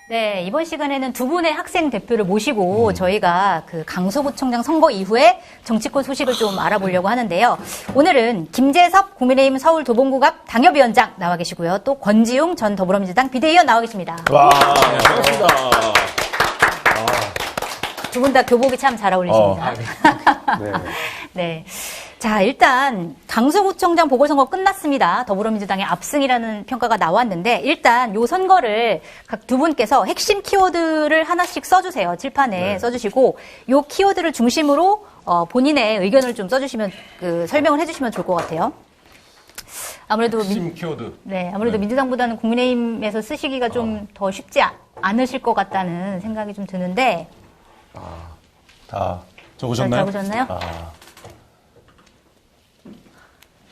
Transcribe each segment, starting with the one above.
네, 이번 시간에는 두 분의 학생 대표를 모시고 저희가 그 강서구청장 선거 이후에 정치권 소식을 좀 알아보려고 하는데요. 오늘은 김재섭 국민의힘 서울도봉구갑 당협위원장 나와 계시고요. 또 권지웅 전 더불어민주당 비대위원 나와 계십니다. 와, 반갑습니다. 두 분 다 교복이 참 잘 어울리십니다. 네. 네. 자, 일단 강서구청장 보궐선거 끝났습니다. 더불어민주당의 압승이라는 평가가 나왔는데 일단 요 선거를 각 두 분께서 핵심 키워드를 하나씩 써주세요. 칠판에 써주시고 요 키워드를 중심으로 본인의 의견을 좀 써주시면 설명을 해주시면 좋을 것 같아요. 아무래도 핵심 키워드. 네, 아무래도 민주당보다는 국민의힘에서 쓰시기가 좀 더 쉽지 않으실 것 같다는 생각이 좀 드는데. 다 적으셨나요? 적으셨나요?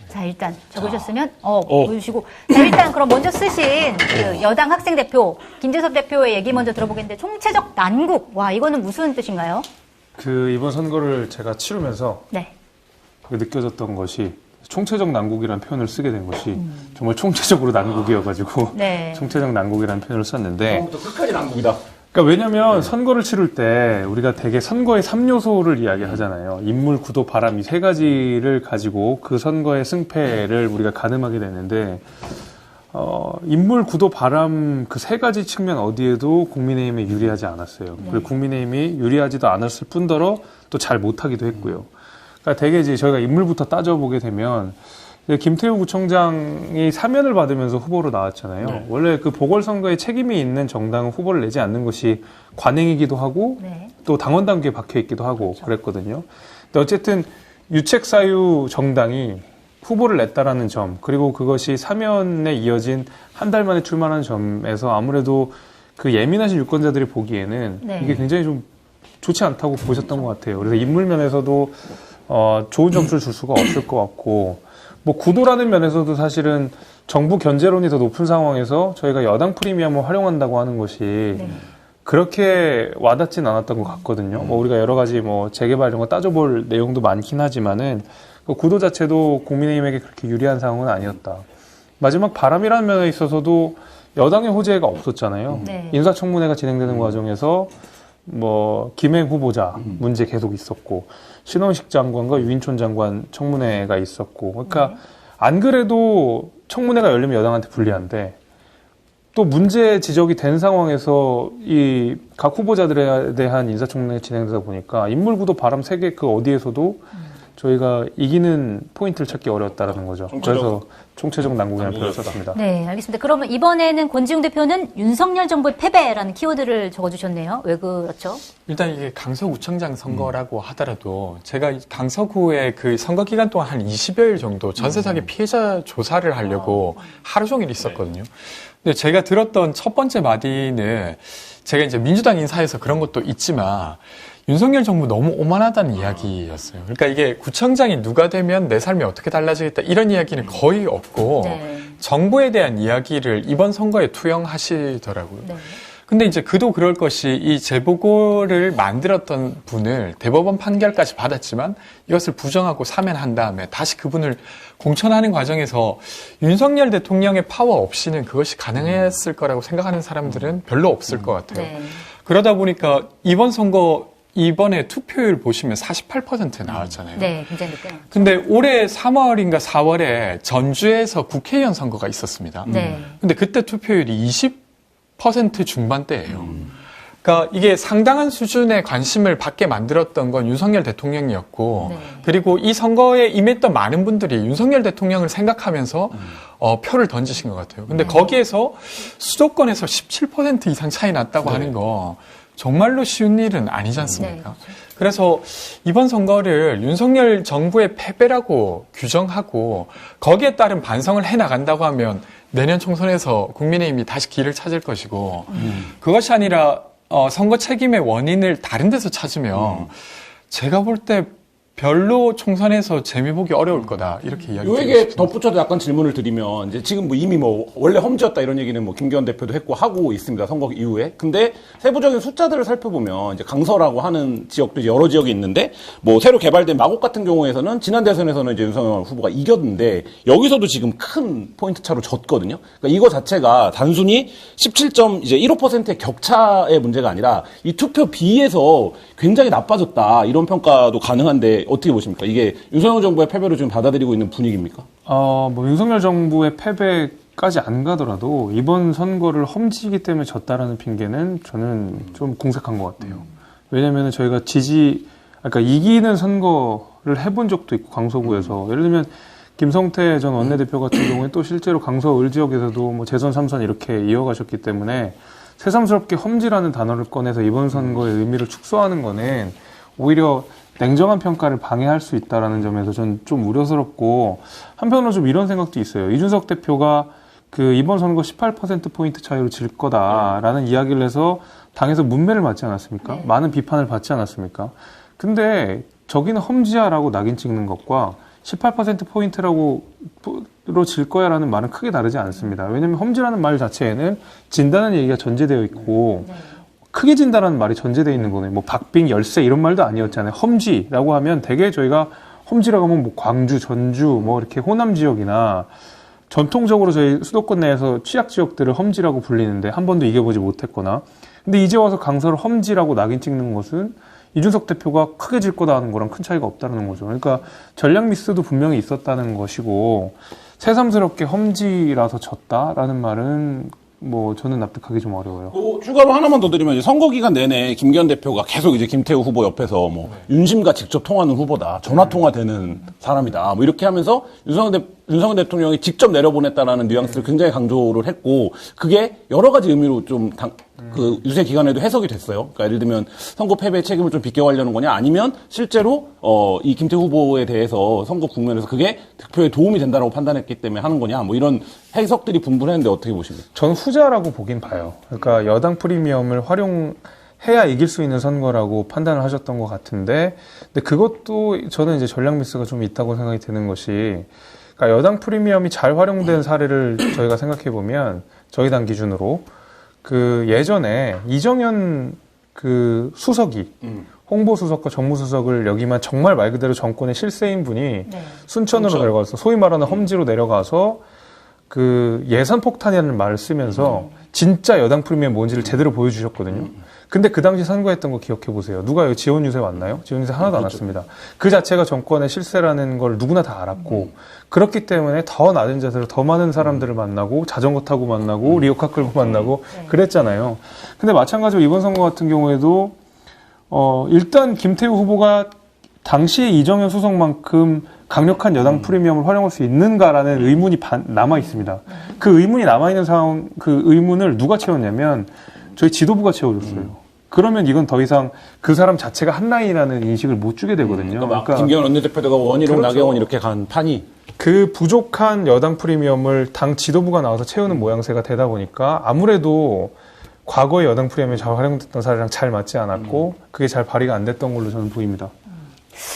자, 일단 적으셨으면 보여주시고. 자, 일단 그럼 먼저 쓰신 그 여당 학생 대표 김재섭 대표의 얘기 먼저 들어보겠는데 총체적 난국. 와, 이거는 무슨 뜻인가요? 이번 선거를 제가 치르면서 네. 느껴졌던 것이 총체적 난국이라는 표현을 쓰게 된 것이 정말 총체적으로 난국이어가지고 네. 총체적 난국이라는 표현을 썼는데 처음부터 끝까지 난국이다. 그러니까 왜냐면 선거를 치를 때 우리가 되게 선거의 3요소를 이야기하잖아요. 인물, 구도, 바람 이 세 가지를 가지고 그 선거의 승패를 우리가 가늠하게 되는데 인물, 구도, 바람 그 세 가지 측면 어디에도 국민의힘에 유리하지 않았어요. 그리고 국민의힘이 유리하지도 않았을 뿐더러 또 잘 못하기도 했고요. 그러니까 되게 이제 저희가 인물부터 따져보게 되면 김태우 구청장이 사면을 받으면서 후보로 나왔잖아요. 네. 원래 그 보궐선거에 책임이 있는 정당은 후보를 내지 않는 것이 관행이기도 하고 네. 또 당원 단계에 박혀 있기도 하고 그랬거든요. 근데 어쨌든 유책사유 정당이 후보를 냈다라는 점, 그리고 그것이 사면에 이어진 한 달 만에 출마하는 점에서 아무래도 그 예민하신 유권자들이 보기에는 네. 이게 굉장히 좀 좋지 않다고 보셨던 것 같아요. 그래서 인물 면에서도 좋은 점수를 줄 수가 없을 것 같고, 뭐 구도라는 면에서도 사실은 정부 견제론이 더 높은 상황에서 저희가 여당 프리미엄을 활용한다고 하는 것이 그렇게 와닿진 않았던 것 같거든요. 뭐 우리가 여러 가지 뭐 재개발 이런 거 따져볼 내용도 많긴 하지만은 그 구도 자체도 국민의힘에게 그렇게 유리한 상황은 아니었다. 마지막 바람이라는 면에 있어서도 여당의 호재가 없었잖아요. 네. 인사청문회가 진행되는 과정에서 뭐 김행 후보자 문제 계속 있었고 신원식 장관과 유인촌 장관 청문회가 있었고, 그러니까 안 그래도 청문회가 열리면 여당한테 불리한데 또 문제 지적이 된 상황에서 이 각 후보자들에 대한 인사청문회가 진행되다 보니까 인물, 구도, 바람 세 개 그 어디에서도 저희가 이기는 포인트를 찾기 어려웠다라는 거죠. 그래서 총체적 난국이라는 표현을 썼습니다. 네, 알겠습니다. 그러면 이번에는 권지웅 대표는 윤석열 정부의 패배라는 키워드를 적어주셨네요. 왜 그렇죠? 일단 이게 강서구청장 선거라고 하더라도 제가 강서구의 그 선거 기간 동안 한 20여일 정도 전세사기 피해자 조사를 하려고 하루 종일 있었거든요. 근데 제가 들었던 첫 번째 마디는 제가 이제 민주당 인사에서 그런 것도 있지만 윤석열 정부 너무 오만하다는 이야기였어요. 그러니까 이게 구청장이 누가 되면 내 삶이 어떻게 달라지겠다 이런 이야기는 거의 없고 네. 정부에 대한 이야기를 이번 선거에 투영하시더라고요. 네. 근데 이제 그도 그럴 것이 이 재보궐을 만들었던 분을 대법원 판결까지 받았지만 이것을 부정하고 사면한 다음에 다시 그분을 공천하는 과정에서 윤석열 대통령의 파워 없이는 그것이 가능했을 거라고 생각하는 사람들은 별로 없을 것 같아요. 네. 그러다 보니까 이번에 투표율 보시면 48% 나왔잖아요. 네, 굉장히 늦게 나왔죠. 근데 올해 3월인가 4월에 전주에서 국회의원 선거가 있었습니다. 네. 근데 그때 투표율이 20% 중반대예요. 그러니까 이게 상당한 수준의 관심을 받게 만들었던 건 윤석열 대통령이었고, 네. 그리고 이 선거에 임했던 많은 분들이 윤석열 대통령을 생각하면서 표를 던지신 것 같아요. 근데 거기에서 수도권에서 17% 이상 차이 났다고 하는 거 정말로 쉬운 일은 아니지 않습니까? 네, 그렇죠. 그래서 이번 선거를 윤석열 정부의 패배라고 규정하고 거기에 따른 반성을 해나간다고 하면 내년 총선에서 국민의힘이 다시 길을 찾을 것이고 그것이 아니라 선거 책임의 원인을 다른 데서 찾으면 제가 볼 때 별로 총선에서 재미 보기 어려울 거다 이렇게 이야기드리고 요에게 싶습니다. 덧붙여서 약간 질문을 드리면 이제 지금 뭐 이미 뭐 원래 험지였다 이런 얘기는 뭐 김기현 대표도 했고 하고 있습니다. 선거 이후에. 근데 세부적인 숫자들을 살펴보면 이제 강서라고 하는 지역도 여러 지역이 있는데 뭐 새로 개발된 마곡 같은 경우에서는 지난 대선에서는 이제 윤석열 후보가 이겼는데 여기서도 지금 큰 포인트 차로 졌거든요. 그러니까 이거 자체가 단순히 17.15%의 격차의 문제가 아니라 이 투표 비에서 굉장히 나빠졌다 이런 평가도 가능한데 어떻게 보십니까? 이게 윤석열 정부의 패배로 지금 받아들이고 있는 분위기입니까? 뭐 윤석열 정부의 패배까지 안 가더라도 이번 선거를 험지이기 때문에 졌다라는 핑계는 저는 좀 궁색한 것 같아요. 왜냐하면 저희가 그러니까 이기는 선거를 해본 적도 있고 강서구에서 예를 들면 김성태 전 원내대표 같은 경우에 또 실제로 강서 을 지역에서도 뭐 재선 3선 이렇게 이어가셨기 때문에 새삼스럽게 험지라는 단어를 꺼내서 이번 선거의 의미를 축소하는 거는 오히려 냉정한 평가를 방해할 수 있다라는 점에서 전 좀 우려스럽고 한편으로 좀 이런 생각도 있어요. 이준석 대표가 그 이번 선거 18%포인트 차이로 질 거다라는 이야기를 해서 당에서 문매를 맞지 않았습니까? 많은 비판을 받지 않았습니까? 근데 저기는 험지야라고 낙인 찍는 것과 18%포인트로 질 거야 라는 말은 크게 다르지 않습니다. 왜냐하면 험지라는 말 자체에는 진다는 얘기가 전제되어 있고 크게 진다라는 말이 전제되어 있는 거네요. 뭐 박빙, 열세 이런 말도 아니었잖아요. 험지라고 하면 되게 저희가 험지라고 하면 뭐 광주, 전주 뭐 이렇게 호남 지역이나 전통적으로 저희 수도권 내에서 취약 지역들을 험지라고 불리는데 한 번도 이겨보지 못했거나 근데 이제 와서 강서를 험지라고 낙인 찍는 것은 이준석 대표가 크게 질 거다 하는 거랑 큰 차이가 없다는 거죠. 그러니까 전략 미스도 분명히 있었다는 것이고 새삼스럽게 험지라서 졌다라는 말은 뭐 저는 납득하기 좀 어려워요. 추가로 하나만 더 드리면 이제 선거 기간 내내 김기현 대표가 계속 이제 김태우 후보 옆에서 뭐 윤심과 직접 통하는 후보다 전화 통화되는 사람이다 뭐 이렇게 하면서 윤석열 대통령이 직접 내려보냈다라는 뉘앙스를 굉장히 강조를 했고 그게 여러 가지 의미로 좀 그 유세 기간에도 해석이 됐어요. 그러니까 예를 들면 선거 패배의 책임을 좀 비껴가려는 거냐 아니면 실제로 이 김태우 후보에 대해서 선거 국면에서 그게 득표에 도움이 된다라고 판단했기 때문에 하는 거냐 뭐 이런 해석들이 분분했는데 어떻게 보십니까? 저는 후자라고 보긴 봐요. 그러니까 여당 프리미엄을 활용해야 이길 수 있는 선거라고 판단을 하셨던 것 같은데 근데 그것도 저는 이제 전략 미스가 좀 있다고 생각이 드는 것이 그러니까 여당 프리미엄이 잘 활용된 사례를 저희가 생각해 보면 저희 당 기준으로 그 예전에 이정현 그 수석이 홍보수석과 정무수석을 여기만 정말 말 그대로 정권의 실세인 분이 순천으로 내려가서 소위 말하는 험지로 내려가서 그 예산 폭탄이라는 말을 쓰면서 진짜 여당 프리미엄 뭔지를 제대로 보여주셨거든요. 근데 그 당시 선거했던 거 기억해 보세요. 누가 여기 지원 유세 왔나요? 지원 유세 하나도 안 왔습니다. 그 자체가 정권의 실세라는 걸 누구나 다 알았고 그렇기 때문에 더 낮은 자세로 더 많은 사람들을 만나고 자전거 타고 만나고 리어카 끌고 만나고 그랬잖아요. 근데 마찬가지로 이번 선거 같은 경우에도 일단 김태우 후보가 당시에 이정현 수석만큼 강력한 여당 프리미엄을 활용할 수 있는가라는 의문이 남아 있습니다. 그 의문이 남아 있는 상황, 그 의문을 누가 채웠냐면 저희 지도부가 채워줬어요. 그러면 이건 더 이상 그 사람 자체가 한 라인이라는 인식을 못 주게 되거든요. 그러니까 김기현 원내대표가 원희룡, 그렇죠. 나경원 이렇게 간 판이 그 부족한 여당 프리미엄을 당 지도부가 나와서 채우는 모양새가 되다 보니까 아무래도 과거의 여당 프리미엄이 잘 활용됐던 사례랑 잘 맞지 않았고 그게 잘 발휘가 안 됐던 걸로 저는 보입니다.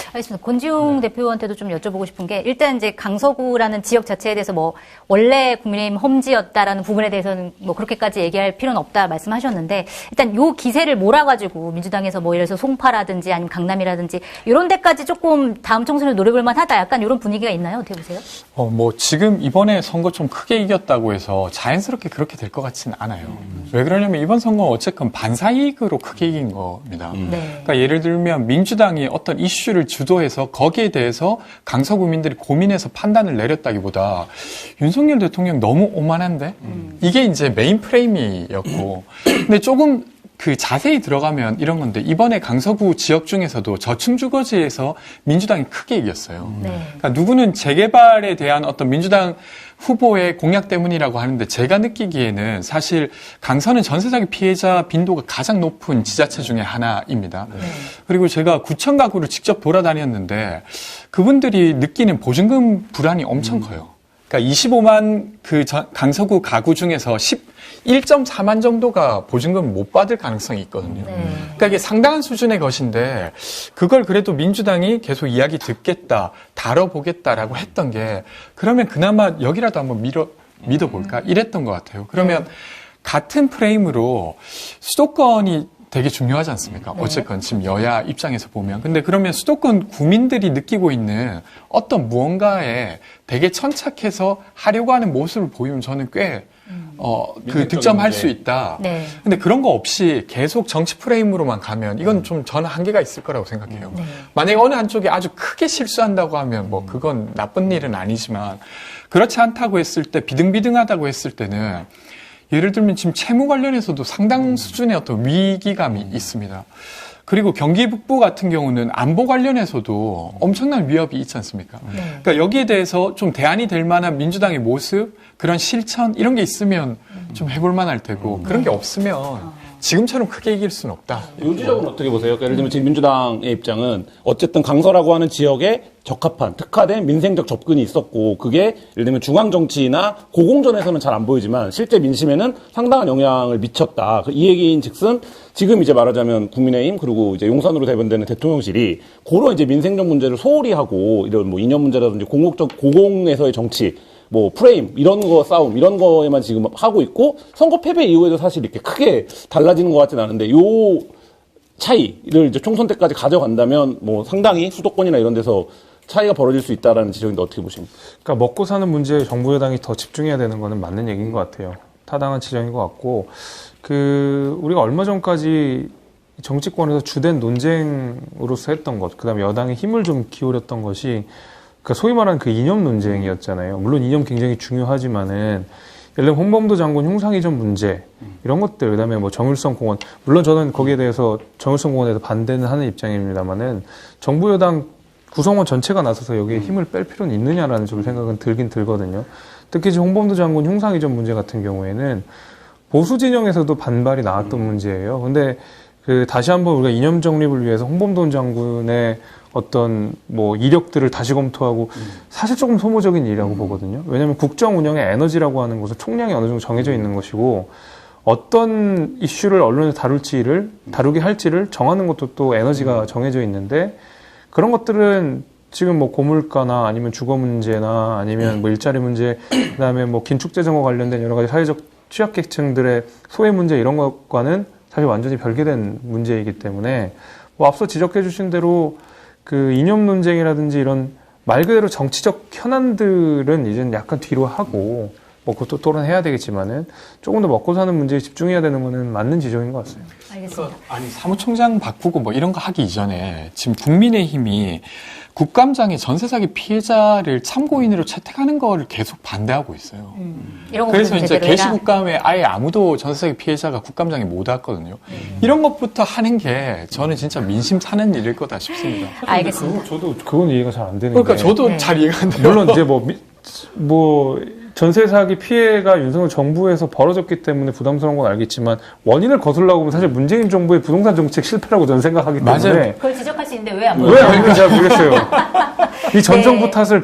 알겠습니다. 권지웅 대표한테도 좀 여쭤보고 싶은 게 일단 이제 강서구라는 지역 자체에 대해서 뭐 원래 국민의힘 험지였다라는 부분에 대해서는 뭐 그렇게까지 얘기할 필요는 없다 말씀하셨는데 일단 요 기세를 몰아가지고 민주당에서 뭐 예를 들어서 송파라든지 아니면 강남이라든지 이런 데까지 조금 다음 총선을 노려볼 만하다 약간 이런 분위기가 있나요? 어떻게 보세요? 뭐 지금 이번에 선거 좀 크게 이겼다고 해서 자연스럽게 그렇게 될 것 같지는 않아요. 왜 그러냐면 이번 선거는 어쨌든 반사이익으로 크게 이긴 겁니다. 그러니까 예를 들면 민주당이 어떤 이슈를 주도해서 거기에 대해서 강서구민들이 고민해서 판단을 내렸다기보다 윤석열 대통령 너무 오만한데 이게 이제 메인 프레임이었고 근데 조금 그 자세히 들어가면 이런 건데 이번에 강서구 지역 중에서도 저층 주거지에서 민주당이 크게 이겼어요. 그러니까 누구는 재개발에 대한 어떤 민주당 후보의 공약 때문이라고 하는데 제가 느끼기에는 사실 강서는 전세 사기 피해자 빈도가 가장 높은 지자체 중에 하나입니다. 그리고 제가 구청 가구를 직접 돌아다녔는데 그분들이 느끼는 보증금 불안이 엄청 커요. 그러니까 25만 그 강서구 가구 중에서 1.4만 정도가 보증금 못 받을 가능성이 있거든요. 그러니까 이게 상당한 수준의 것인데 그걸 그래도 민주당이 계속 이야기 듣겠다, 다뤄보겠다라고 했던 게 그러면 그나마 여기라도 한번 믿어볼까 이랬던 것 같아요. 그러면 같은 프레임으로 수도권이 되게 중요하지 않습니까? 어쨌건 지금 여야 입장에서 보면. 근데 그러면 수도권 구민들이 느끼고 있는 어떤 무언가에 되게 천착해서 하려고 하는 모습을 보이면 저는 꽤 득점할 수 있다. 네. 근데 그런 거 없이 계속 정치 프레임으로만 가면 이건 좀 저는 한계가 있을 거라고 생각해요. 만약에 어느 한쪽이 아주 크게 실수한다고 하면 뭐 그건 나쁜 일은 아니지만 그렇지 않다고 했을 때 비등비등하다고 했을 때는 예를 들면 지금 채무 관련해서도 상당 수준의 어떤 위기감이 있습니다. 그리고 경기 북부 같은 경우는 안보 관련해서도 엄청난 위협이 있지 않습니까? 그러니까 여기에 대해서 좀 대안이 될 만한 민주당의 모습, 그런 실천 이런 게 있으면 좀 해볼 만할 테고 그런 게 없으면 지금처럼 크게 이길 수는 없다. 요 지적은 어떻게 보세요? 그러니까 예를 들면 지금 민주당의 입장은 어쨌든 강서라고 하는 지역에 적합한 특화된 민생적 접근이 있었고 그게 예를 들면 중앙 정치나 고공전에서는 잘 안 보이지만 실제 민심에는 상당한 영향을 미쳤다. 이 얘기인즉슨 지금 이제 말하자면 국민의힘 그리고 이제 용산으로 대변되는 대통령실이 그런 이제 민생적 문제를 소홀히 하고 이런 뭐 이념 문제라든지 공공에서의 정치 뭐 프레임 이런 거 싸움 이런 거에만 지금 하고 있고 선거 패배 이후에도 사실 이렇게 크게 달라지는 것 같지는 않은데 요 차이를 이제 총선 때까지 가져간다면 뭐 상당히 수도권이나 이런 데서 차이가 벌어질 수 있다라는 지적인데 어떻게 보십니까? 그러니까 먹고 사는 문제에 정부 여당이 더 집중해야 되는 거는 맞는 얘기인 것 같아요. 타당한 지적인 것 같고 우리가 얼마 전까지 정치권에서 주된 논쟁으로서 했던 것, 그다음에 여당의 힘을 좀 기울였던 것이 그러니까 소위 말하는 그 이념 논쟁이었잖아요. 물론 이념 굉장히 중요하지만은 예를 들면 홍범도 장군 흉상 이전 문제 이런 것들, 그다음에 뭐 정일성 공원, 물론 저는 거기에 대해서 정일성 공원에 대해서 반대는 하는 입장입니다만은 정부 여당 구성원 전체가 나서서 여기에 힘을 뺄 필요는 있느냐라는 좀 생각은 들긴 들거든요. 특히 지금 홍범도 장군 흉상 이전 문제 같은 경우에는 보수 진영에서도 반발이 나왔던 문제예요. 근데 다시 한번 우리가 이념 정립을 위해서 홍범도 장군의 어떤 뭐 이력들을 다시 검토하고 사실 조금 소모적인 일이라고 보거든요. 왜냐하면 국정 운영의 에너지라고 하는 것은 총량이 어느 정도 정해져 있는 것이고 어떤 이슈를 언론에서 다루게 할지를 정하는 것도 또 에너지가 정해져 있는데 그런 것들은 지금 뭐 고물가나 아니면 주거 문제나 아니면 뭐 일자리 문제, 그다음에 뭐 긴축재정과 관련된 여러 가지 사회적 취약계층들의 소외 문제 이런 것과는 사실 완전히 별개된 문제이기 때문에 뭐 앞서 지적해 주신 대로 그 이념 논쟁이라든지 이런 말 그대로 정치적 현안들은 이제는 약간 뒤로 하고 뭐 그것도 토론해야 되겠지만은 조금 더 먹고 사는 문제에 집중해야 되는 거는 맞는 지적인 것 같습니다. 알겠습니다. 아니 사무총장 바꾸고 뭐 이런 거 하기 이전에 지금 국민의힘이 국감장에 전세 사기 피해자를 참고인으로 채택하는 거를 계속 반대하고 있어요. 이런 거 그래서 좀 이제 제대로 해라. 개시국감에 아예 아무도 전세 사기 피해자가 국감장에 못 왔거든요. 이런 것부터 하는 게 저는 진짜 민심 사는 일일 거다 싶습니다. 알겠습니다. 저도 그건 이해가 잘 안 되는 그러니까 게 저도 잘 이해가 안 돼요. 물론 이제 뭐 전세 사기 피해가 윤석열 정부에서 벌어졌기 때문에 부담스러운 건 알겠지만 원인을 거슬러고 보면 사실 문재인 정부의 부동산 정책 실패라고 저는 생각하기 때문에 맞아요. 그걸 지적할 수 있는데 왜 안 왜 안 그런지 잘 모르겠어요. 이 전 네. 정부 탓을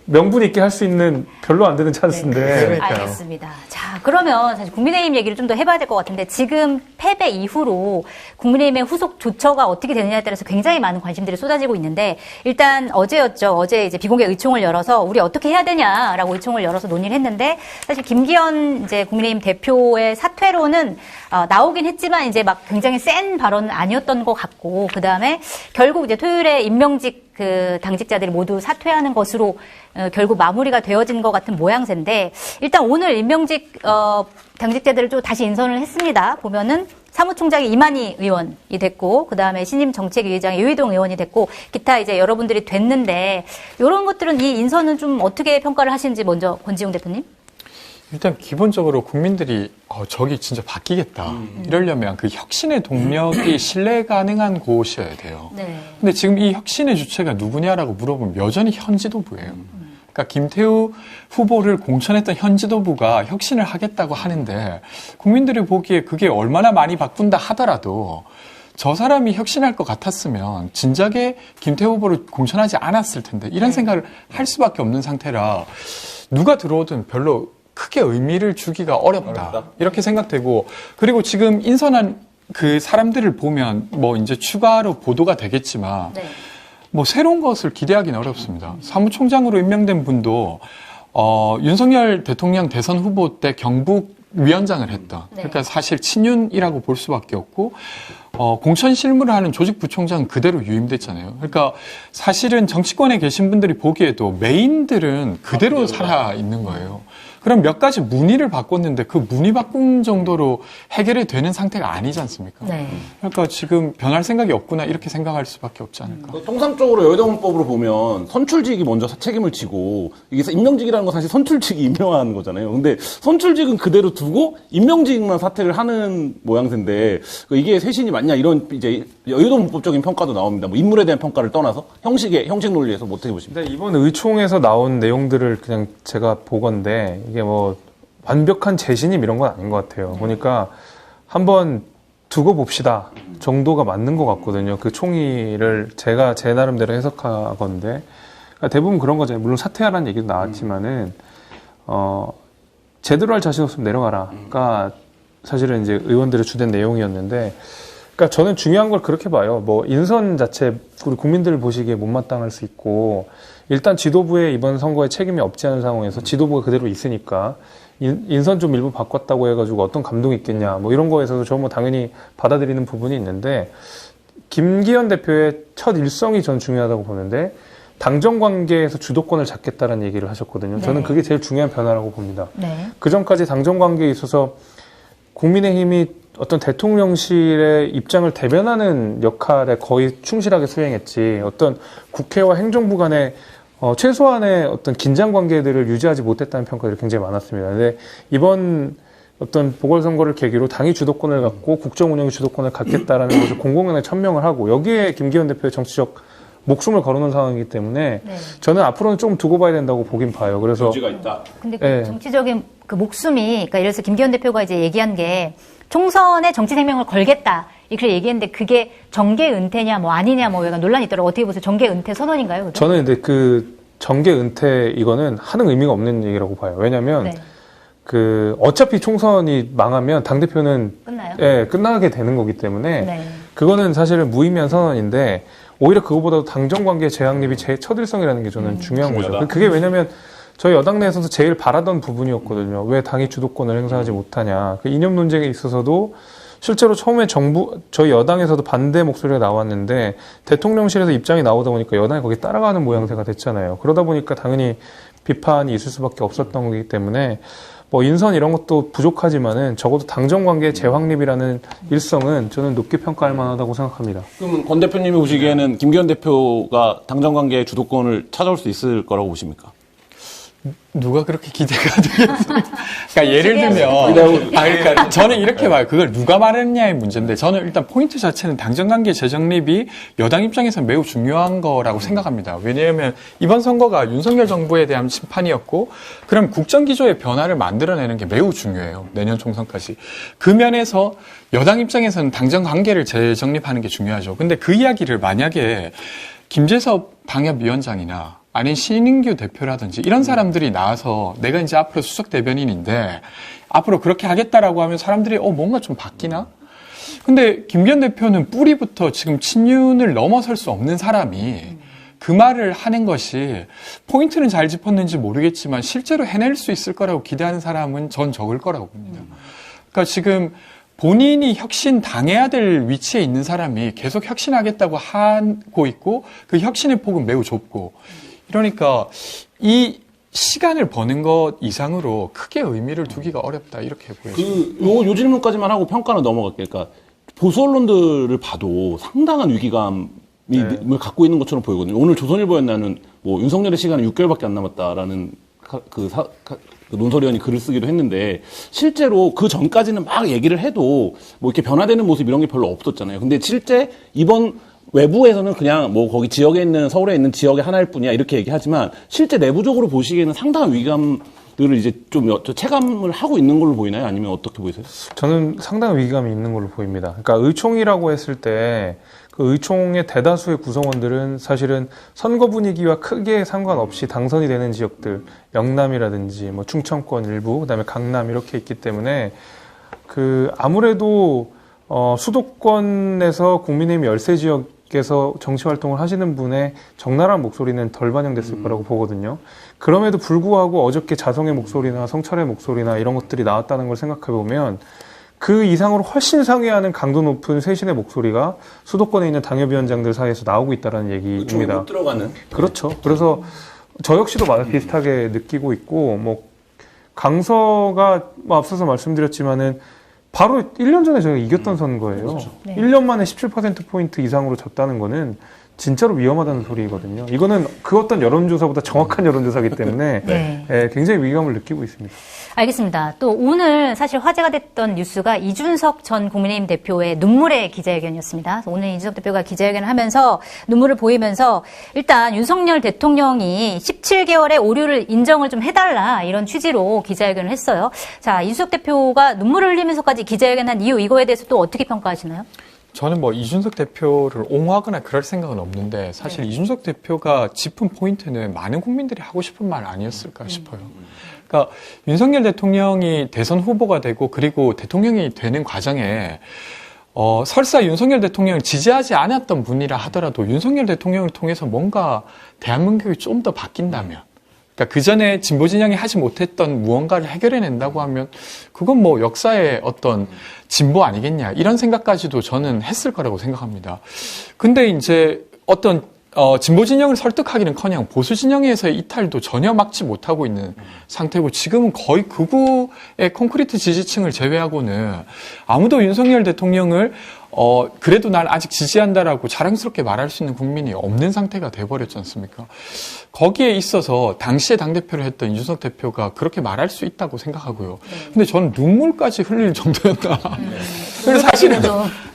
명분 있게 할 수 있는 별로 안 되는 찬스인데. 그러니까요. 알겠습니다. 자, 그러면 사실 국민의힘 얘기를 좀 더 해봐야 될 것 같은데 지금 패배 이후로 국민의힘의 후속 조처가 어떻게 되느냐에 따라서 굉장히 많은 관심들이 쏟아지고 있는데 일단 어제였죠. 어제 이제 비공개 의총을 열어서 우리 어떻게 해야 되냐라고 의총을 열어서 논의를 했는데 사실 김기현 이제 국민의힘 대표의 사퇴로는 나오긴 했지만 이제 막 굉장히 센 발언은 아니었던 것 같고 그 다음에 결국 이제 토요일에 임명직 그 당직자들이 모두 사퇴하는 것으로 결국 마무리가 되어진 것 같은 모양새인데 일단 오늘 임명직 당직자들을 좀 다시 인선을 했습니다. 보면은 사무총장이 이만희 의원이 됐고 그 다음에 신임 정책위의장이 유희동 의원이 됐고 기타 이제 여러분들이 됐는데 이런 것들은 이 인선은 좀 어떻게 평가를 하시는지 먼저 권지웅 대표님. 일단 기본적으로 국민들이 저기 진짜 바뀌겠다 이러려면 그 혁신의 동력이 신뢰 가능한 곳이어야 돼요. 네. 근데 지금 이 혁신의 주체가 누구냐라고 물어보면 여전히 현 지도부예요. 그러니까 김태우 후보를 공천했던 현 지도부가 혁신을 하겠다고 하는데 국민들이 보기에 그게 얼마나 많이 바꾼다 하더라도 저 사람이 혁신할 것 같았으면 진작에 김태우 후보를 공천하지 않았을 텐데 이런 생각을 할 수밖에 없는 상태라 누가 들어오든 별로 크게 의미를 주기가 어렵다. 이렇게 생각되고, 그리고 지금 인선한 그 사람들을 보면 뭐 이제 추가로 보도가 되겠지만 네. 뭐 새로운 것을 기대하기는 어렵습니다. 사무총장으로 임명된 분도 윤석열 대통령 대선 후보 때 경북 위원장을 했다. 네. 그러니까 사실 친윤이라고 볼 수밖에 없고 공천 실무를 하는 조직부총장은 그대로 유임됐잖아요. 그러니까 사실은 정치권에 계신 분들이 보기에도 메인들은 그대로 살아 있는 거예요. 그럼 몇 가지 문의를 바꿨는데 그 문의 바꾼 정도로 해결이 되는 상태가 아니지 않습니까? 네. 그러니까 지금 변할 생각이 없구나 이렇게 생각할 수밖에 없지 않을까. 통상적으로 여의도문법으로 보면 선출직이 먼저 책임을 지고 이게 임명직이라는 건 사실 선출직이 임명하는 거잖아요. 근데 선출직은 그대로 두고 임명직만 사퇴를 하는 모양새인데 이게 쇄신이 맞냐 이런 이제 여의도문법적인 평가도 나옵니다. 뭐 인물에 대한 평가를 떠나서 형식 논리에서 뭐 어떻게 보십니까? 근데 이번 의총에서 나온 내용들을 그냥 제가 보건데 이게 뭐 완벽한 재신임 이런 건 아닌 것 같아요. 보니까 한번 두고 봅시다 정도가 맞는 것 같거든요. 그 총의를 제가 제 나름대로 해석하건데 그러니까 대부분 그런 거잖아요. 물론 사퇴하라는 얘기도 나왔지만은 제대로 할 자신 없으면 내려가라가 사실은 이제 의원들의 주된 내용이었는데. 그러니까 저는 중요한 걸 그렇게 봐요. 뭐 인선 자체 우리 국민들 보시기에 못마땅할 수 있고 일단 지도부에 이번 선거에 책임이 없지 않은 상황에서 지도부가 그대로 있으니까 인선 좀 일부 바꿨다고 해가지고 어떤 감동이 있겠냐 뭐 이런 거에 있어서 저 뭐 당연히 받아들이는 부분이 있는데 김기현 대표의 첫 일성이 전 중요하다고 보는데 당정 관계에서 주도권을 잡겠다는 얘기를 하셨거든요. 저는 네. 그게 제일 중요한 변화라고 봅니다. 네. 그 전까지 당정 관계에 있어서 국민의힘이 어떤 대통령실의 입장을 대변하는 역할에 거의 충실하게 수행했지 어떤 국회와 행정부 간의 최소한의 어떤 긴장 관계들을 유지하지 못했다는 평가들이 굉장히 많았습니다. 근데 이번 어떤 보궐선거를 계기로 당이 주도권을 갖고 국정운영의 주도권을 갖겠다라는 것을 공공연하게 천명을 하고 여기에 김기현 대표의 정치적 목숨을 걸어놓은 상황이기 때문에 네. 저는 앞으로는 좀 두고 봐야 된다고 보긴 봐요. 그래서 여지가 있다. 근데 그 네. 정치적인 그 목숨이, 그러니까 예를 들어서 김기현 대표가 이제 얘기한 게 총선에 정치 생명을 걸겠다. 이렇게 얘기했는데 그게 정계 은퇴냐 뭐 아니냐 뭐 약간 논란이 있더라고요. 어떻게 보세요? 정계 은퇴 선언인가요? 그게? 저는 근데 그 정계 은퇴 이거는 하는 의미가 없는 얘기라고 봐요. 왜냐면 네. 그 어차피 총선이 망하면 당대표는 끝나요? 예, 끝나게 되는 거기 때문에 네. 그거는 사실은 무의미한 선언인데 오히려 그거보다도 당정관계 재확립이 제 첫 일성이라는 게 저는 중요한 거죠. 중요하다. 그게 왜냐면 저희 여당 내에서도 제일 바라던 부분이었거든요. 왜 당이 주도권을 행사하지 못하냐. 그 이념 논쟁에 있어서도 실제로 처음에 저희 여당에서도 반대 목소리가 나왔는데 대통령실에서 입장이 나오다 보니까 여당이 거기 따라가는 모양새가 됐잖아요. 그러다 보니까 당연히 비판이 있을 수밖에 없었던 거기 때문에 뭐 인선 이런 것도 부족하지만은 적어도 당정관계 재확립이라는 일성은 저는 높게 평가할 만하다고 생각합니다. 그럼 권 대표님이 보시기에는 김기현 대표가 당정관계의 주도권을 찾아올 수 있을 거라고 보십니까? 누가 그렇게 기대가 되겠어요? 그러니까 예를 들면, 그러니까 저는 이렇게 봐요. 그걸 누가 말했냐의 문제인데, 저는 일단 포인트 자체는 당정관계 재정립이 여당 입장에서 매우 중요한 거라고 생각합니다. 왜냐하면 이번 선거가 윤석열 정부에 대한 심판이었고, 그럼 국정기조의 변화를 만들어내는 게 매우 중요해요. 내년 총선까지. 그 면에서 여당 입장에서는 당정관계를 재정립하는 게 중요하죠. 근데 그 이야기를 만약에 김재섭 방협위원장이나 아니 신인규 대표라든지 이런 사람들이 나와서 내가 이제 앞으로 수석 대변인인데 앞으로 그렇게 하겠다라고 하면 사람들이 뭔가 좀 바뀌나? 근데 김기현 대표는 뿌리부터 지금 친윤을 넘어설 수 없는 사람이 그 말을 하는 것이 포인트는 잘 짚었는지 모르겠지만 실제로 해낼 수 있을 거라고 기대하는 사람은 전 적을 거라고 봅니다. 그러니까 지금 본인이 혁신 당해야 될 위치에 있는 사람이 계속 혁신하겠다고 하고 있고 그 혁신의 폭은 매우 좁고 그러니까 이 시간을 버는 것 이상으로 크게 의미를 두기가 어렵다 이렇게 보여집니다. 요 질문까지만 하고 평가는 넘어갈게요. 그러니까 보수 언론들을 봐도 상당한 위기감을 갖고 있는 것처럼 보이거든요. 오늘 조선일보였나는 뭐 윤석열의 시간은 6개월밖에 안 남았다라는 그 논설위원이 글을 쓰기도 했는데 실제로 그 전까지는 막 얘기를 해도 뭐 이렇게 변화되는 모습 이런 게 별로 없었잖아요. 근데 실제 이번 외부에서는 그냥 뭐 거기 지역에 있는 서울에 있는 지역의 하나일 뿐이야 이렇게 얘기하지만 실제 내부적으로 보시기에는 상당한 위기감을 이제 좀 체감을 하고 있는 걸로 보이나요? 아니면 어떻게 보이세요? 저는 상당한 위기감이 있는 걸로 보입니다. 그러니까 의총이라고 했을 때 그 의총의 대다수의 구성원들은 사실은 선거 분위기와 크게 상관없이 당선이 되는 지역들, 영남이라든지 뭐 충청권 일부, 그다음에 강남 이렇게 있기 때문에 그 아무래도 수도권에서 국민의힘 열세 지역에서 정치 활동을 하시는 분의 적나라한 목소리는 덜 반영됐을 거라고 보거든요. 그럼에도 불구하고 어저께 자성의 목소리나 성철의 목소리나 이런 것들이 나왔다는 걸 생각해 보면 그 이상으로 훨씬 상회하는 강도 높은 쇄신의 목소리가 수도권에 있는 당협위원장들 사이에서 나오고 있다는 얘기입니다. 못 들어가는. 그렇죠. 그래서 저 역시도 비슷하게 느끼고 있고, 뭐 강서가 뭐 앞서서 말씀드렸지만은 바로 1년 전에 저희가 이겼던 선거예요. 그렇죠. 네. 1년 만에 17%포인트 이상으로 졌다는 거는 진짜로 위험하다는 소리거든요. 이거는 그 어떤 여론조사보다 정확한 여론조사이기 때문에 네. 예, 굉장히 위기감을 느끼고 있습니다. 알겠습니다. 또 오늘 사실 화제가 됐던 뉴스가 이준석 전 국민의힘 대표의 눈물의 기자회견이었습니다. 오늘 이준석 대표가 기자회견을 하면서 눈물을 보이면서 일단 윤석열 대통령이 17개월의 오류를 인정을 좀 해달라 이런 취지로 기자회견을 했어요. 자, 이준석 대표가 눈물을 흘리면서까지 기자회견한 이유 이거에 대해서 또 어떻게 평가하시나요? 저는 뭐 이준석 대표를 옹호하거나 그럴 생각은 없는데 사실 이준석 대표가 짚은 포인트는 많은 국민들이 하고 싶은 말 아니었을까 싶어요. 그러니까 윤석열 대통령이 대선 후보가 되고 그리고 대통령이 되는 과정에 설사 윤석열 대통령을 지지하지 않았던 분이라 하더라도 윤석열 대통령을 통해서 뭔가 대한민국이 좀 더 바뀐다면 그러니까 그 전에 진보 진영이 하지 못했던 무언가를 해결해낸다고 하면 그건 뭐 역사의 어떤 진보 아니겠냐 이런 생각까지도 저는 했을 거라고 생각합니다. 근데 이제 어떤 진보 진영을 설득하기는커녕 보수 진영에서의 이탈도 전혀 막지 못하고 있는 상태고 지금은 거의 극우의 콘크리트 지지층을 제외하고는 아무도 윤석열 대통령을 그래도 난 아직 지지한다라고 자랑스럽게 말할 수 있는 국민이 없는 상태가 돼버렸지 않습니까? 거기에 있어서 당시에 당대표를 했던 이준석 대표가 그렇게 말할 수 있다고 생각하고요. 근데 저는 눈물까지 흘릴 정도였다. 그래서 사실은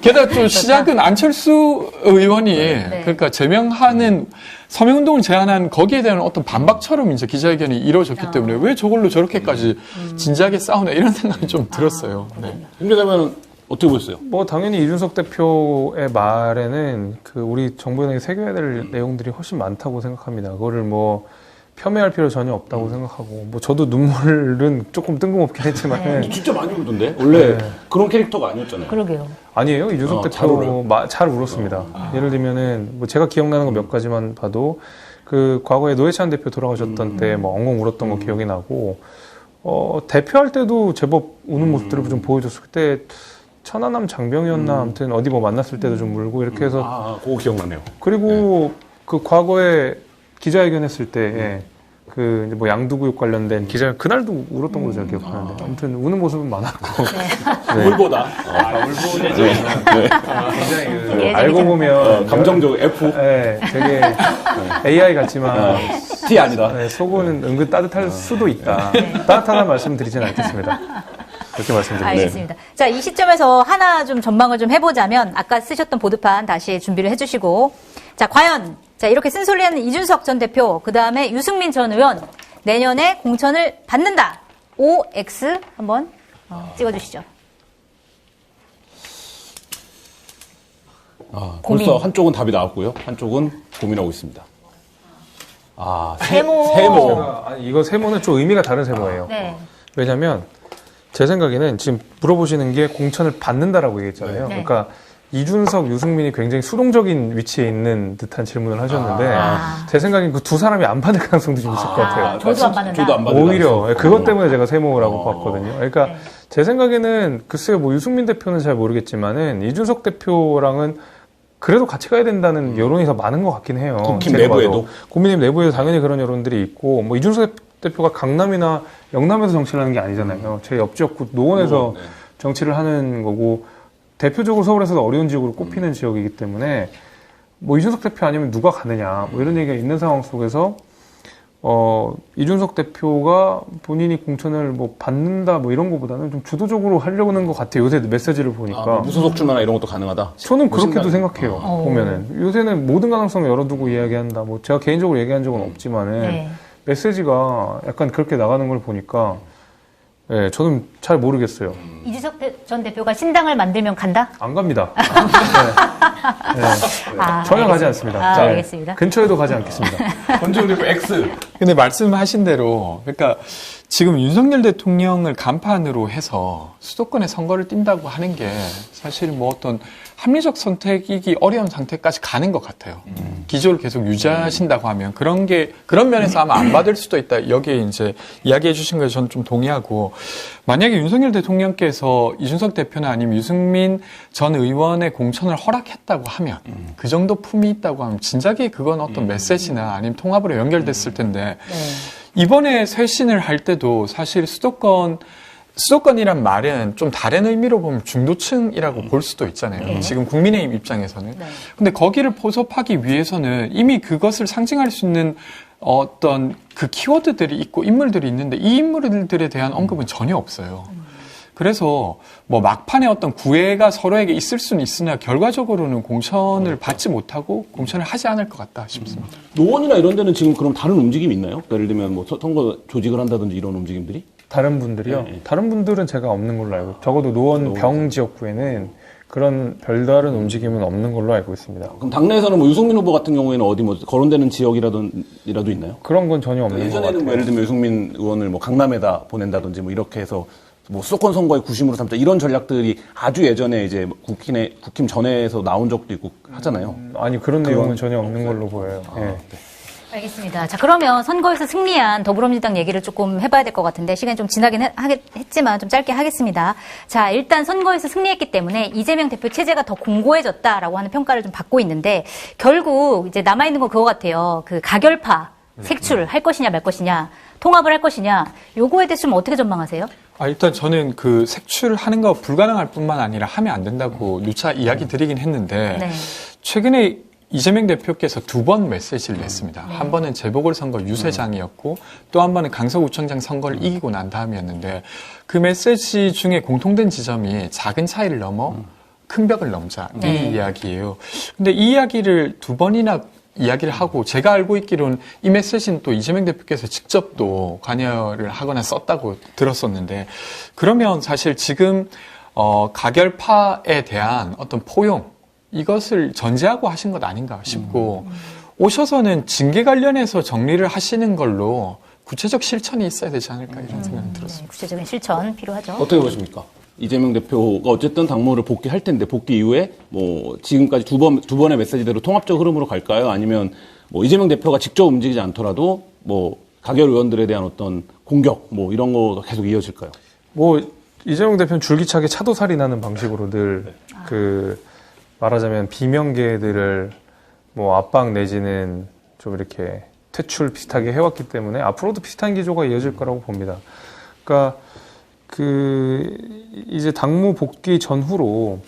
게다가 또 시작은 안철수 의원이 그러니까 제명하는 서명운동을 제안한 거기에 대한 어떤 반박처럼 이제 기자회견이 이루어졌기 때문에 왜 저걸로 저렇게까지 진지하게 싸우나 이런 생각이 좀 들었어요. 네. 김대담은 어떻게 보셨어요? 뭐 당연히 이준석 대표의 말에는 그 우리 정부연행이 새겨야 될 내용들이 훨씬 많다고 생각합니다. 그거를 뭐 폄훼할 필요 전혀 없다고 생각하고 뭐 저도 눈물은 조금 뜬금없긴 했지만 진짜 많이 울던데? 원래 네. 그런 캐릭터가 아니었잖아요. 그러게요. 아니에요. 이준석 잘 대표 잘 울었습니다. 예를 들면은 뭐 제가 기억나는 거 몇 가지만 봐도 그 과거에 노회찬 대표 돌아가셨던 때 뭐 엉엉 울었던 거 기억이 나고 대표할 때도 제법 우는 모습들을 좀 보여줬을 때 천안함 장병이었나 아무튼 어디 뭐 만났을 때도 좀 울고 이렇게 해서 그거 기억나네요. 그리고 그 과거에 기자회견 했을 때 그 이제 뭐 양두구육 관련된 기자 그날도 울었던 걸로 제가 기억하는데 아무튼 우는 모습은 많았고 울보다. 굉장히 알고 보면 감정적 F. 네, 되게 AI 같지만 T 아니다. 네, 속은 은근 따뜻할 수도 있다. 따뜻하다는 말씀 드리진 않겠습니다. 그렇게 말씀드립니다. 알겠습니다. 자, 이 시점에서 하나 좀 전망을 좀 해보자면 아까 쓰셨던 보드판 다시 준비를 해주시고 자, 과연 자 이렇게 쓴소리하는 이준석 전 대표 그 다음에 유승민 전 의원 내년에 공천을 받는다. OX 한번 찍어주시죠. 벌써 한쪽은 답이 나왔고요. 한쪽은 고민하고 있습니다. 세모. 아니, 이거 세모는 좀 의미가 다른 세모예요. 네. 왜냐면 제 생각에는 지금 물어보시는 게 공천을 받는다라고 얘기했잖아요. 네. 그러니까 이준석, 유승민이 굉장히 수동적인 위치에 있는 듯한 질문을 하셨는데 제 생각엔 그 두 사람이 안 받을 가능성도 좀 있을 것 같아요. 저도 안 받는다. 저도 안 받을 오히려 가능성. 그것 때문에 제가 세모라고 봤거든요. 그러니까 네. 제 생각에는 글쎄요, 뭐 유승민 대표는 잘 모르겠지만은 이준석 대표랑은 그래도 같이 가야 된다는 여론이 더 많은 것 같긴 해요. 국힘 제가 봐도. 내부에도? 국민의힘 내부에도 당연히 그런 여론들이 있고, 뭐 이준석 대표가 강남이나 영남에서 정치를 하는 게 아니잖아요. 제 옆 지역구 노원에서 정치를 하는 거고, 대표적으로 서울에서도 어려운 지역으로 꼽히는 지역이기 때문에, 뭐 이준석 대표 아니면 누가 가느냐, 뭐 이런 얘기가 있는 상황 속에서, 이준석 대표가 본인이 공천을 뭐 받는다 뭐 이런 거보다는 좀 주도적으로 하려고 하는 것 같아요. 요새 메시지를 보니까. 무소속 출마나 이런 것도 가능하다? 저는 그렇게도 보신다면. 생각해요. 보면은. 요새는 모든 가능성을 열어두고 이야기한다. 뭐 제가 개인적으로 얘기한 적은 없지만은 네. 메시지가 약간 그렇게 나가는 걸 보니까 예, 저는 잘 모르겠어요. 이준석 전 대표가 신당을 만들면 간다? 안 갑니다. 네. 아, 전혀 가지 알겠습니다. 않습니다. 아, 네. 알겠습니다. 근처에도 가지 않겠습니다. 건조리고 X. 근데 말씀하신 대로, 그러니까 지금 윤석열 대통령을 간판으로 해서 수도권에 선거를 뛴다고 하는 게 사실 뭐 어떤 합리적 선택이기 어려운 상태까지 가는 것 같아요. 기조를 계속 유지하신다고 하면 그런 면에서 아마 안 받을 수도 있다. 여기에 이제 이야기해 주신 거에 저는 좀 동의하고, 만약에 윤석열 대통령께서 이준석 대표나 아니면 유승민 전 의원의 공천을 허락했다고 하면, 그 정도 품이 있다고 하면 진작에 그건 어떤 메시지나 아니면 통합으로 연결됐을 텐데, 이번에 쇄신을 할 때도 사실 수도권이란 말은 좀 다른 의미로 보면 중도층이라고 볼 수도 있잖아요. 지금 국민의힘 입장에서는. 근데 거기를 포섭하기 위해서는 이미 그것을 상징할 수 있는 어떤 그 키워드들이 있고 인물들이 있는데 이 인물들에 대한 언급은 전혀 없어요. 그래서 뭐 막판에 어떤 구애가 서로에게 있을 수는 있으나 결과적으로는 공천을 받지 못하고 공천을 하지 않을 것 같다 싶습니다. 노원이나 이런 데는 지금 그럼 다른 움직임이 있나요? 예를 들면 뭐 선거 조직을 한다든지 이런 움직임들이? 다른 분들이요? 네. 다른 분들은 제가 없는 걸로 알고, 적어도 노원 병 지역구에는 그런 별다른 움직임은 없는 걸로 알고 있습니다. 그럼 당내에서는 뭐 유승민 후보 같은 경우에는 어디 뭐 거론되는 지역이라도 있나요? 그런 건 전혀 없는 것 예전에는 같아요. 뭐 예를 들면 유승민 의원을 뭐 강남에다 보낸다든지 뭐 이렇게 해서 뭐 수도권 선거의 구심으로 삼자 이런 전략들이 아주 예전에 이제 국힘 전에서 나온 적도 있고 하잖아요. 아니, 그런 내용은 전혀 없는 걸로 보여요. 예. 네. 알겠습니다. 자, 그러면 선거에서 승리한 더불어민주당 얘기를 조금 해봐야 될 것 같은데 시간이 좀 지나긴 했지만 좀 짧게 하겠습니다. 자, 일단 선거에서 승리했기 때문에 이재명 대표 체제가 더 공고해졌다라고 하는 평가를 좀 받고 있는데 결국 이제 남아있는 건 그거 같아요. 그 가결파 색출 할 것이냐 말 것이냐, 통합을 할 것이냐, 요거에 대해서 좀 어떻게 전망하세요? 일단 저는 그 색출하는 거 불가능할 뿐만 아니라 하면 안 된다고 누차 이야기 드리긴 했는데, 네. 최근에 이재명 대표께서 두 번 메시지를 냈습니다. 한 번은 재보궐선거 유세장이었고 또 한 번은 강서구청장 선거를 이기고 난 다음이었는데, 그 메시지 중에 공통된 지점이 작은 차이를 넘어 큰 벽을 넘자, 이 이야기예요. 근데 이 이야기를 두 번이나 이야기를 하고, 제가 알고 있기로는 이 메시지는 또 이재명 대표께서 직접 또 관여를 하거나 썼다고 들었었는데, 그러면 사실 지금 가결파에 대한 어떤 포용, 이것을 전제하고 하신 것 아닌가 싶고, 오셔서는 징계 관련해서 정리를 하시는 걸로 구체적 실천이 있어야 되지 않을까 이런 생각이 들었습니다. 구체적인 실천 필요하죠. 어떻게 보십니까? 이재명 대표가 어쨌든 당무를 복귀할 텐데 복귀 이후에 뭐 지금까지 두 번의 메시지대로 통합적 흐름으로 갈까요? 아니면 뭐 이재명 대표가 직접 움직이지 않더라도 뭐 가결 의원들에 대한 어떤 공격 뭐 이런 거 계속 이어질까요? 뭐 이재명 대표는 줄기차게 차도살인하는 방식으로 늘 말하자면 비명계들을 뭐 압박 내지는 좀 이렇게 퇴출 비슷하게 해왔기 때문에 앞으로도 비슷한 기조가 이어질 거라고 봅니다. 그러니까 이제 당무 복귀 전후로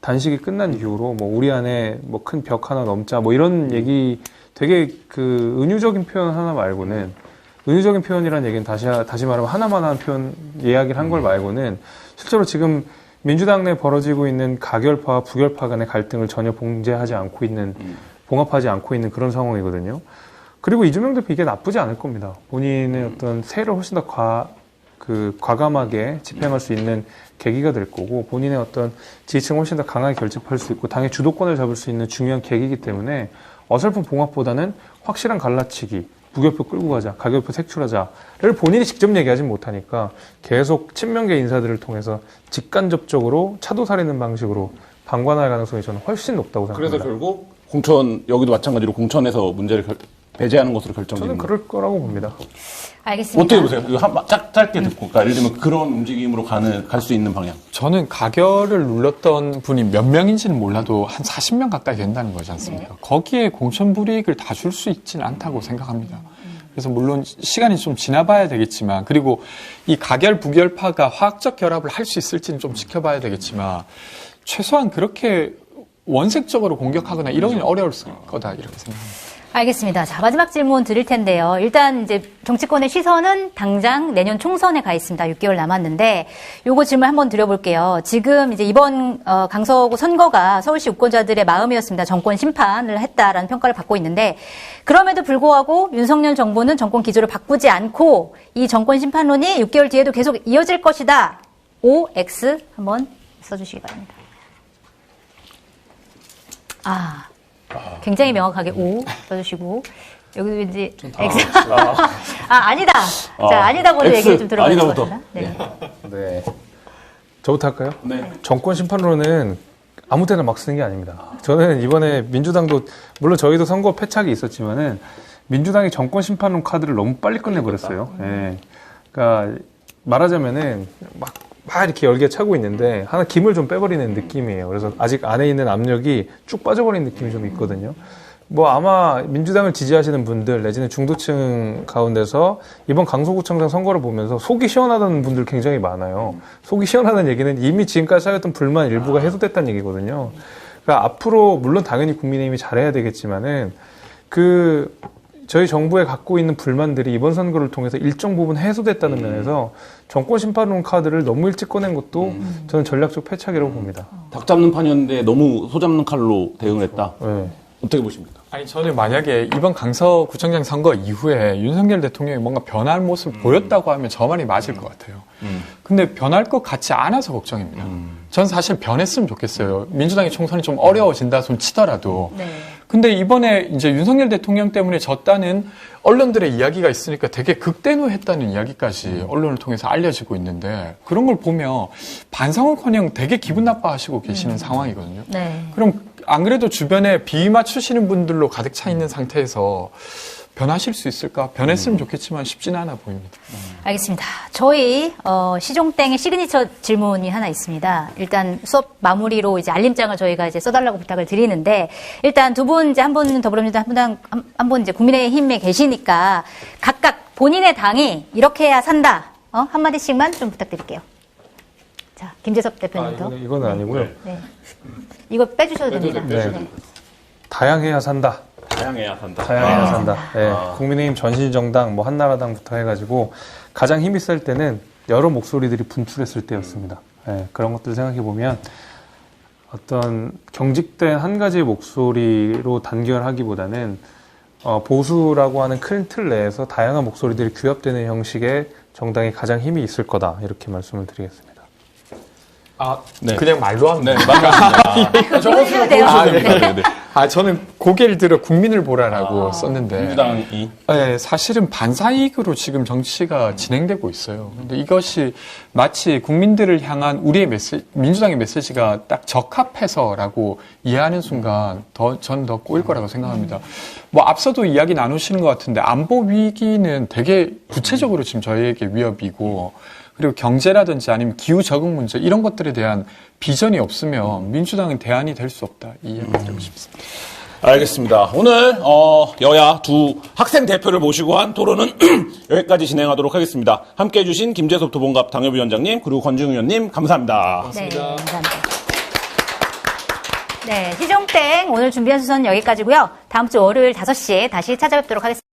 단식이 끝난 이후로 뭐 우리 안에 뭐 큰 벽 하나 넘자 뭐 이런 얘기, 되게 그 은유적인 표현 하나 말고는, 은유적인 표현이라는 얘기는 다시 말하면 하나만한 표현 이야기를 한 걸 말고는 실제로 지금 민주당 내 벌어지고 있는 가결파와 부결파 간의 갈등을 전혀 봉합하지 않고 있는 그런 상황이거든요. 그리고 이재명 대표 이게 나쁘지 않을 겁니다. 본인의 어떤 세를 훨씬 더 과감하게 집행할 수 있는 계기가 될 거고, 본인의 어떤 지지층을 훨씬 더 강하게 결집할 수 있고 당의 주도권을 잡을 수 있는 중요한 계기이기 때문에 어설픈 봉합보다는 확실한 갈라치기, 부결표 끌고 가자, 가결표 색출하자를 본인이 직접 얘기하진 못하니까 계속 친명계 인사들을 통해서 직간접적으로 차도살리는 방식으로 방관할 가능성이 저는 훨씬 높다고 생각합니다. 그래서 결국 여기도 마찬가지로 공천에서 문제를 배제하는 것으로 결정되는 저는 그럴 거라고 봅니다. 알겠습니다. 어떻게 보세요? 이거 짧게 듣고, 그러니까 예를 들면 그런 움직임으로 갈 수 있는 방향. 저는 가결을 눌렀던 분이 몇 명인지는 몰라도 한 40명 가까이 된다는 거지 않습니까? 거기에 공천 불이익을 다 줄 수 있지는 않다고 생각합니다. 그래서 물론 시간이 좀 지나봐야 되겠지만, 그리고 이 가결 부결파가 화학적 결합을 할 수 있을지는 좀 지켜봐야 되겠지만, 최소한 그렇게 원색적으로 공격하거나 이러기는 어려울 거다 이렇게 생각합니다. 알겠습니다. 자, 마지막 질문 드릴 텐데요. 일단 이제 정치권의 시선은 당장 내년 총선에 가 있습니다. 6개월 남았는데 요거 질문 한번 드려볼게요. 지금 이제 이번 강서구 선거가 서울시 유권자들의 마음이었습니다. 정권 심판을 했다라는 평가를 받고 있는데, 그럼에도 불구하고 윤석열 정부는 정권 기조를 바꾸지 않고 이 정권 심판론이 6개월 뒤에도 계속 이어질 것이다, OX 한번 써주시기 바랍니다. 굉장히 명확하게 O 써주시고, 여기 왠지 X. 아니다. 자, 아니다부터 X. 얘기 좀 들어봐야 될 것 아니다부터. 같습니다. 네. 네. 저부터 할까요? 네. 정권 심판론은 아무 때나 막 쓰는 게 아닙니다. 저는 이번에 민주당도, 물론 저희도 선거 패착이 있었지만은, 민주당이 정권 심판론 카드를 너무 빨리 끝내버렸어요. 예. 그러니까, 말하자면은, 막 이렇게 열기가 차고 있는데, 하나 김을 좀 빼버리는 느낌이에요. 그래서 아직 안에 있는 압력이 쭉 빠져버리는 느낌이 좀 있거든요. 뭐 아마 민주당을 지지하시는 분들 내지는 중도층 가운데서 이번 강서구청장 선거를 보면서 속이 시원하다는 분들 굉장히 많아요. 속이 시원하다는 얘기는 이미 지금까지 쌓였던 불만 일부가 해소됐다는 얘기거든요. 그러니까 앞으로 물론 당연히 국민의힘이 잘해야 되겠지만은 저희 정부에 갖고 있는 불만들이 이번 선거를 통해서 일정 부분 해소됐다는 면에서 정권 심판론 카드를 너무 일찍 꺼낸 것도 저는 전략적 패착이라고 봅니다. 닭 잡는 판이었는데 너무 소 잡는 칼로 대응을 했다. 네. 어떻게 보십니까? 아니, 저는 만약에 이번 강서구청장 선거 이후에 윤석열 대통령이 뭔가 변할 모습을 보였다고 하면 저 말이 맞을 것 같아요. 근데 변할 것 같지 않아서 걱정입니다. 전 사실 변했으면 좋겠어요. 민주당의 총선이 좀 어려워진다 손 치더라도. 네. 근데 이번에 이제 윤석열 대통령 때문에 졌다는 언론들의 이야기가 있으니까 되게 극대노했다는 이야기까지 언론을 통해서 알려지고 있는데 그런 걸 보면 반성은커녕 되게 기분 나빠하시고 계시는 상황이거든요. 네. 그럼 안 그래도 주변에 비 맞추시는 분들로 가득 차 있는 상태에서 변하실 수 있을까? 변했으면 좋겠지만 쉽지는 않아 보입니다. 알겠습니다. 저희 시종땡의 시그니처 질문이 하나 있습니다. 일단 수업 마무리로 이제 알림장을 저희가 이제 써달라고 부탁을 드리는데 일단 두 분 이제 한 분 더불어민주당 한 분 이제 국민의힘에 계시니까 각각 본인의 당이 이렇게 해야 산다. 한 마디씩만 좀 부탁드릴게요. 자, 김재섭 대표님부터. 이거는 아니고요. 네. 이거 빼주셔도 됩니다. 네. 다양해야 산다. 다양해야 산다. 다양해야 산다. 네. 국민의힘 전신정당, 뭐 한나라당부터 해가지고 가장 힘이 셀 때는 여러 목소리들이 분출했을 때였습니다. 네. 그런 것들을 생각해 보면 어떤 경직된 한 가지의 목소리로 단결하기보다는 보수라고 하는 큰 틀 내에서 다양한 목소리들이 규합되는 형식의 정당이 가장 힘이 있을 거다 이렇게 말씀을 드리겠습니다. 네. 그냥 말로 하면 네, 맞습니다. 적어주셔도 돼요. 네. 저는 고개를 들어 국민을 보라라고 썼는데 민주당이 네, 사실은 반사이익으로 지금 정치가 진행되고 있어요. 근데 이것이 마치 국민들을 향한 우리의 민주당의 메시지가 딱 적합해서라고 이해하는 순간 전 더 꼬일 거라고 생각합니다. 뭐 앞서도 이야기 나누시는 것 같은데 안보 위기는 되게 구체적으로 지금 저희에게 위협이고 그리고 경제라든지 아니면 기후 적응 문제 이런 것들에 대한 비전이 없으면 민주당은 대안이 될 수 없다. 이 이야기 드리고 싶습니다. 알겠습니다. 오늘 여야 두 학생 대표를 모시고 한 토론은 여기까지 진행하도록 하겠습니다. 함께해 주신 김재섭 도봉갑 당협위원장님 그리고 권지웅 의원님 감사합니다. 네, 감사합니다. 네, 시종땡 오늘 준비한 수선 여기까지고요. 다음 주 월요일 5시에 다시 찾아뵙도록 하겠습니다.